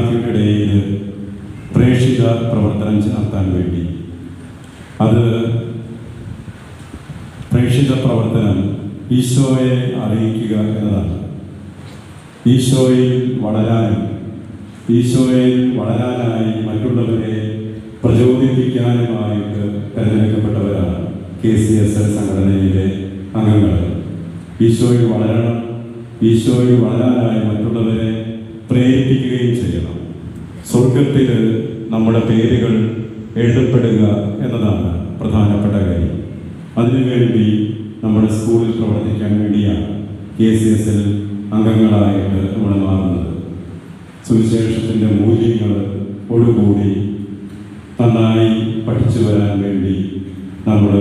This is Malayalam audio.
വിദ്യാർത്ഥിയുടെ ഇടയിൽ പ്രേക്ഷിത പ്രവർത്തനം നടത്താൻ വേണ്ടി. അത് പ്രേക്ഷിത പ്രവർത്തനം ഈശോയെ അറിയിക്കുക എന്നതാണ്. ഈശോയിൽ വളരാനായി മറ്റുള്ളവരെ പ്രചോദിപ്പിക്കാനുമായിട്ട് തിരഞ്ഞെടുക്കപ്പെട്ടവരാണ് KCSL സംഘടനയിലെ അംഗങ്ങൾ. ഈശോയിൽ വളരാനായി മറ്റുള്ളവരെ പ്രേരിപ്പിക്കുകയും ചെയ്യണം. സ്വർഗത്തിൽ നമ്മുടെ പേരുകൾ എഴുതപ്പെടുക എന്നതാണ് പ്രധാനപ്പെട്ട കാര്യം. അതിനുവേണ്ടി നമ്മുടെ സ്കൂളിൽ പ്രവർത്തിക്കാൻ വേണ്ടിയാണ് KCSL അംഗങ്ങളായിട്ട് നമ്മൾ മാറുന്നത്. സുവിശേഷത്തിൻ്റെ മൂല്യങ്ങളോടുകൂടി നന്നായി പഠിച്ചു വരാൻ വേണ്ടി നമ്മൾ